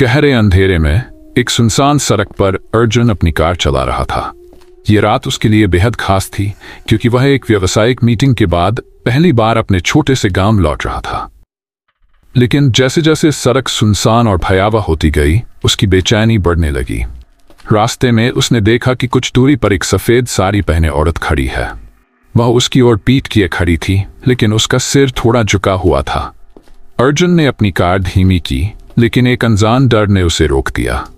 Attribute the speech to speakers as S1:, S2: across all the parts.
S1: गहरे अंधेरे में एक सुनसान सड़क पर अर्जुन अपनी कार चला रहा था। ये रात उसके लिए बेहद खास थी क्योंकि वह एक व्यावसायिक मीटिंग के बाद पहली बार अपने छोटे से गांव लौट रहा था। लेकिन जैसे जैसे सड़क सुनसान और भयावह होती गई, उसकी बेचैनी बढ़ने लगी। रास्ते में उसने देखा कि कुछ दूरी पर एक सफेद साड़ी पहने औरत खड़ी है। वह उसकी ओर पीठ किए खड़ी थी, लेकिन उसका सिर थोड़ा झुका हुआ था। अर्जुन ने अपनी कार धीमी की, लेकिन एक अनजान डर ने उसे रोक दिया।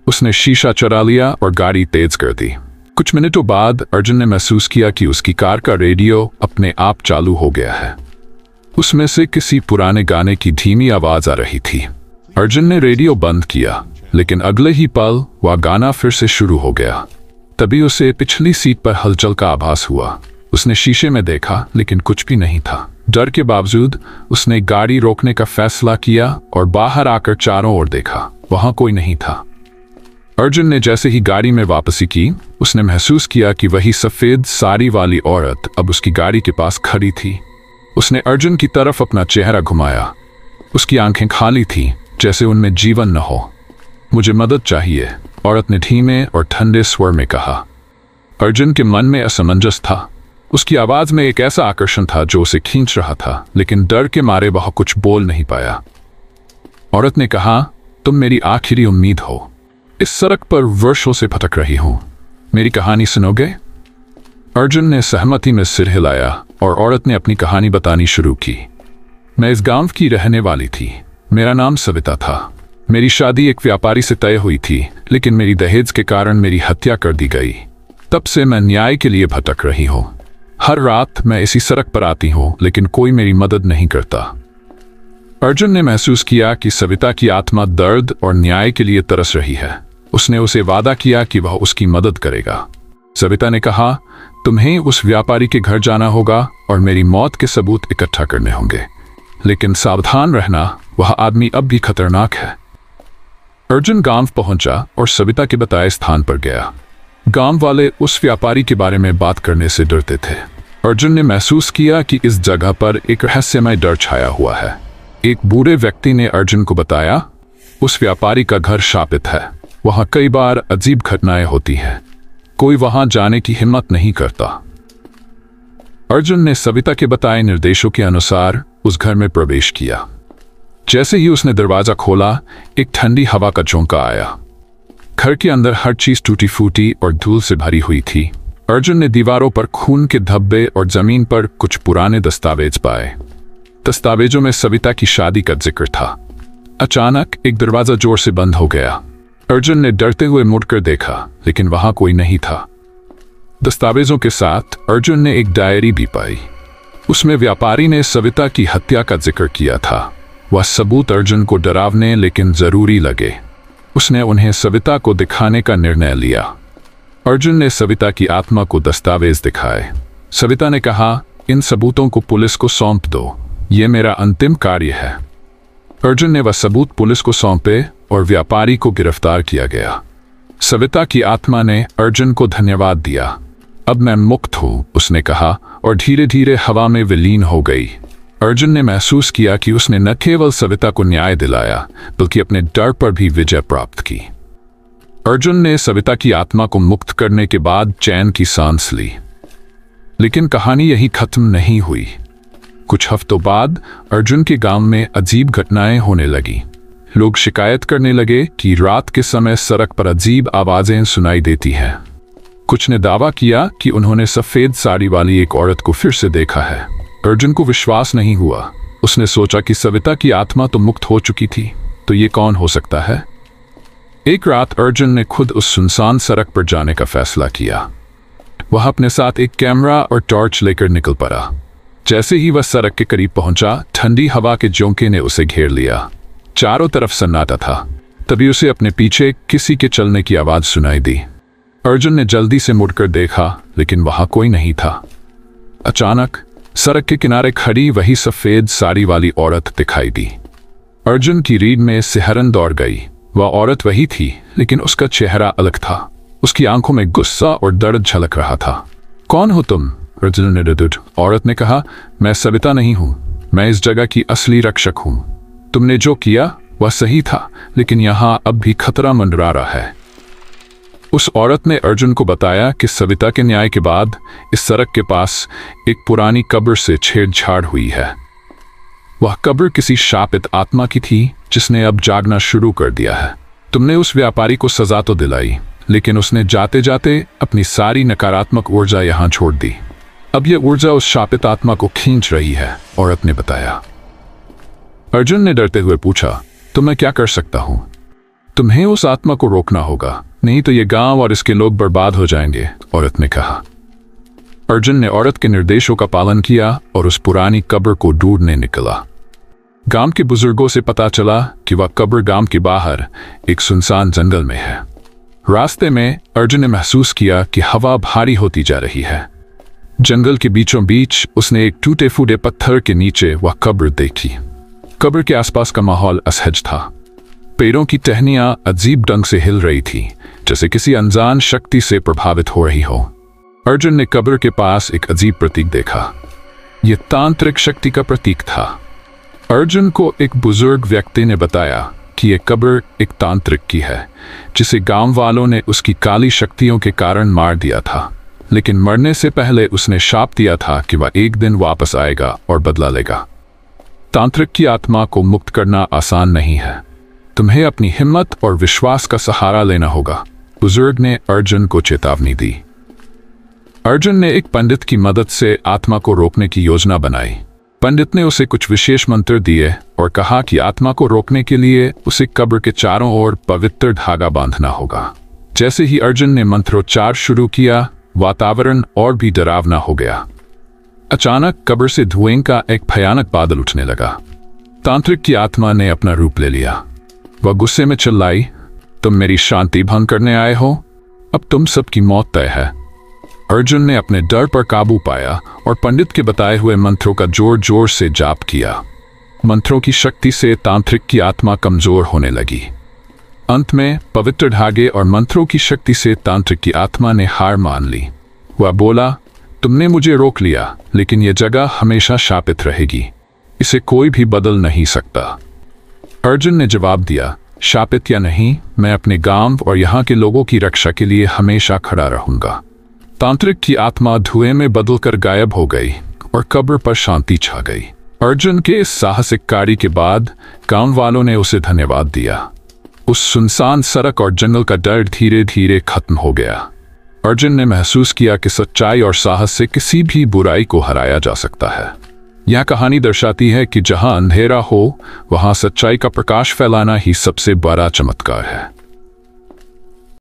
S1: उसने शीशा चुरा लिया और गाड़ी तेज कर दी। कुछ मिनटों बाद अर्जुन ने महसूस किया कि उसकी कार का रेडियो अपने आप चालू हो गया है। उसमें से किसी पुराने गाने की धीमी आवाज आ रही थी। अर्जुन ने रेडियो बंद किया, लेकिन अगले ही पल वह गाना फिर से शुरू हो गया। तभी उसे पिछली सीट पर हलचल का आभास हुआ। उसने शीशे में देखा, लेकिन कुछ भी नहीं था। डर के बावजूद उसने गाड़ी रोकने का फैसला किया और बाहर आकर चारों ओर देखा। वहां कोई नहीं था। अर्जुन ने जैसे ही गाड़ी में वापसी की, उसने महसूस किया कि वही सफेद साड़ी वाली औरत अब उसकी गाड़ी के पास खड़ी थी। उसने अर्जुन की तरफ अपना चेहरा घुमाया। उसकी आंखें खाली थीं, जैसे उनमें जीवन न हो। मुझे मदद चाहिए, औरत ने धीमे और ठंडे स्वर में कहा। अर्जुन के मन में असमंजस था। उसकी आवाज में एक ऐसा आकर्षण था जो उसे खींच रहा था, लेकिन डर के मारे वह कुछ बोल नहीं पाया। औरत ने कहा, तुम मेरी आखिरी उम्मीद हो। इस सड़क पर वर्षों से भटक रही हूं। मेरी कहानी सुनोगे? अर्जुन ने सहमति में सिर हिलाया और औरत ने अपनी कहानी बतानी शुरू की। मैं इस गांव की रहने वाली थी। मेरा नाम सविता था। मेरी शादी एक व्यापारी से तय हुई थी, लेकिन मेरी दहेज के कारण मेरी हत्या कर दी गई। तब से मैं न्याय के लिए भटक रही हूं। हर रात मैं इसी सड़क पर आती हूं, लेकिन कोई मेरी मदद नहीं करता। अर्जुन ने महसूस किया कि सविता की आत्मा दर्द और न्याय के लिए तरस रही है। उसने उसे वादा किया कि वह उसकी मदद करेगा। सविता ने कहा, तुम्हें उस व्यापारी के घर जाना होगा और मेरी मौत के सबूत इकट्ठा करने होंगे, लेकिन सावधान रहना, वह आदमी अब भी खतरनाक है। अर्जुन गांव पहुंचा और सविता के बताए स्थान पर गया। गांव वाले उस व्यापारी के बारे में बात करने से डरते थे। अर्जुन ने महसूस किया कि इस जगह पर एक रहस्यमय डर छाया हुआ है। एक बूढ़े व्यक्ति ने अर्जुन को बताया, उस व्यापारी का घर शापित है। वहां कई बार अजीब घटनाएं होती हैं। कोई वहां जाने की हिम्मत नहीं करता। अर्जुन ने सविता के बताए निर्देशों के अनुसार उस घर में प्रवेश किया। जैसे ही उसने दरवाजा खोला, एक ठंडी हवा का झोंका आया। घर के अंदर हर चीज टूटी फूटी और धूल से भरी हुई थी। अर्जुन ने दीवारों पर खून के धब्बे और जमीन पर कुछ पुराने दस्तावेज पाए। दस्तावेजों में सविता की शादी का जिक्र था। अचानक एक दरवाजा जोर से बंद हो गया। अर्जुन ने डरते हुए मुड़कर देखा, लेकिन वहां कोई नहीं था। दस्तावेजों के साथ अर्जुन ने एक डायरी भी पाई। उसमें व्यापारी ने सविता की हत्या का जिक्र किया था। वह सबूत अर्जुन को डरावने लेकिन जरूरी लगे। उसने उन्हें सविता को दिखाने का निर्णय लिया। अर्जुन ने सविता की आत्मा को दस्तावेज दिखाए। सविता ने कहा, इन सबूतों को पुलिस को सौंप दो। ये मेरा अंतिम कार्य है। अर्जुन ने वह सबूत पुलिस को सौंपे और व्यापारी को गिरफ्तार किया गया। सविता की आत्मा ने अर्जुन को धन्यवाद दिया। अब मैं मुक्त हूं, उसने कहा, और धीरे धीरे हवा में विलीन हो गई। अर्जुन ने महसूस किया कि उसने न केवल सविता को न्याय दिलाया, बल्कि अपने डर पर भी विजय प्राप्त की। अर्जुन ने सविता की आत्मा को मुक्त करने के बाद चैन की सांस ली। लेकिन कहानी यही खत्म नहीं हुई। कुछ हफ्तों बाद अर्जुन के गांव में अजीब घटनाएं होने लगी। लोग शिकायत करने लगे कि रात के समय सड़क पर अजीब आवाजें सुनाई देती हैं। कुछ ने दावा किया कि उन्होंने सफेद साड़ी वाली एक औरत को फिर से देखा है। अर्जुन को विश्वास नहीं हुआ। उसने सोचा कि सविता की आत्मा तो मुक्त हो चुकी थी, तो ये कौन हो सकता है? एक रात अर्जुन ने खुद उस सुनसान सड़क पर जाने का फैसला किया। वह अपने साथ एक कैमरा और टॉर्च लेकर निकल पड़ा। जैसे ही वह सड़क के करीब पहुंचा, ठंडी हवा के झोंके ने उसे घेर लिया। चारों तरफ सन्नाटा था। तभी उसे अपने पीछे किसी के चलने की आवाज सुनाई दी। अर्जुन ने जल्दी से मुड़कर देखा, लेकिन वहां कोई नहीं था। अचानक सड़क के किनारे खड़ी वही सफेद साड़ी वाली औरत दिखाई दी। अर्जुन की रीढ़ में सिहरन दौड़ गई। वह औरत वही थी, लेकिन उसका चेहरा अलग था। उसकी आंखों में गुस्सा और दर्द झलक रहा था। कौन हो तुम? अर्जुन ने डर औरत ने कहा, मैं सविता नहीं हूं। मैं इस जगह की असली रक्षक हूं। तुमने जो किया वह सही था, लेकिन यहाँ अब भी खतरा मंडरा रहा है। उस औरत ने अर्जुन को बताया कि सविता के न्याय के बाद इस सड़क के पास एक पुरानी कब्र से छेड़छाड़ हुई है। वह कब्र किसी शापित आत्मा की थी जिसने अब जागना शुरू कर दिया है। तुमने उस व्यापारी को सजा तो दिलाई, लेकिन उसने जाते जाते अपनी सारी नकारात्मक ऊर्जा यहाँ छोड़ दी। अब यह ऊर्जा उस शापित आत्मा को खींच रही है, औरत ने बताया। अर्जुन ने डरते हुए पूछा, तो मैं क्या कर सकता हूं? तुम्हें उस आत्मा को रोकना होगा, नहीं तो ये गांव और इसके लोग बर्बाद हो जाएंगे, औरत ने कहा। अर्जुन ने औरत के निर्देशों का पालन किया और उस पुरानी कब्र को ढूंढने निकला। गांव के बुजुर्गों से पता चला कि वह कब्र गांव के बाहर एक सुनसान जंगल में है। रास्ते में अर्जुन ने महसूस किया कि हवा भारी होती जा रही है। जंगल के बीचों बीच उसने एक टूटे फूटे पत्थर के नीचे वह कब्र देखी। कब्र के आसपास का माहौल असहज था। पेड़ों की टहनियां अजीब ढंग से हिल रही थी, जैसे किसी अनजान शक्ति से प्रभावित हो रही हो। अर्जुन ने कब्र के पास एक अजीब प्रतीक देखा। यह तांत्रिक शक्ति का प्रतीक था। अर्जुन को एक बुजुर्ग व्यक्ति ने बताया कि यह कब्र एक तांत्रिक की है, जिसे गांव वालों ने उसकी काली शक्तियों के कारण मार दिया था, लेकिन मरने से पहले उसने शाप दिया था कि वह एक दिन वापस आएगा और बदला लेगा। तांत्रिक की आत्मा को मुक्त करना आसान नहीं है। तुम्हें अपनी हिम्मत और विश्वास का सहारा लेना होगा, बुजुर्ग ने अर्जुन को चेतावनी दी। अर्जुन ने एक पंडित की मदद से आत्मा को रोकने की योजना बनाई। पंडित ने उसे कुछ विशेष मंत्र दिए और कहा कि आत्मा को रोकने के लिए उसे कब्र के चारों ओर पवित्र धागा बांधना होगा। जैसे ही अर्जुन ने मंत्रोच्चार शुरू किया, वातावरण और भी डरावना हो गया। अचानक कब्र से धुएं का एक भयानक बादल उठने लगा। तांत्रिक की आत्मा ने अपना रूप ले लिया। वह गुस्से में चिल्लाई, तुम मेरी शांति भंग करने आए हो, अब तुम सबकी मौत तय है। अर्जुन ने अपने डर पर काबू पाया और पंडित के बताए हुए मंत्रों का जोर जोर से जाप किया। मंत्रों की शक्ति से तांत्रिक की आत्मा कमजोर होने लगी। अंत में पवित्र धागे और मंत्रों की शक्ति से तांत्रिक की आत्मा ने हार मान ली। वह बोला, तुमने मुझे रोक लिया, लेकिन यह जगह हमेशा शापित रहेगी। इसे कोई भी बदल नहीं सकता। अर्जुन ने जवाब दिया, शापित या नहीं, मैं अपने गांव और यहाँ के लोगों की रक्षा के लिए हमेशा खड़ा रहूंगा। तांत्रिक की आत्मा धुएं में बदलकर गायब हो गई और कब्र पर शांति छा गई। अर्जुन के इस साहसिक कार्य के बाद गांव वालों ने उसे धन्यवाद दिया। उस सुनसान सड़क और जंगल का डर धीरे धीरे खत्म हो गया। अर्जुन ने महसूस किया कि सच्चाई और साहस से किसी भी बुराई को हराया जा सकता है। यह कहानी दर्शाती है कि जहां अंधेरा हो, वहां सच्चाई का प्रकाश फैलाना ही सबसे बड़ा चमत्कार है।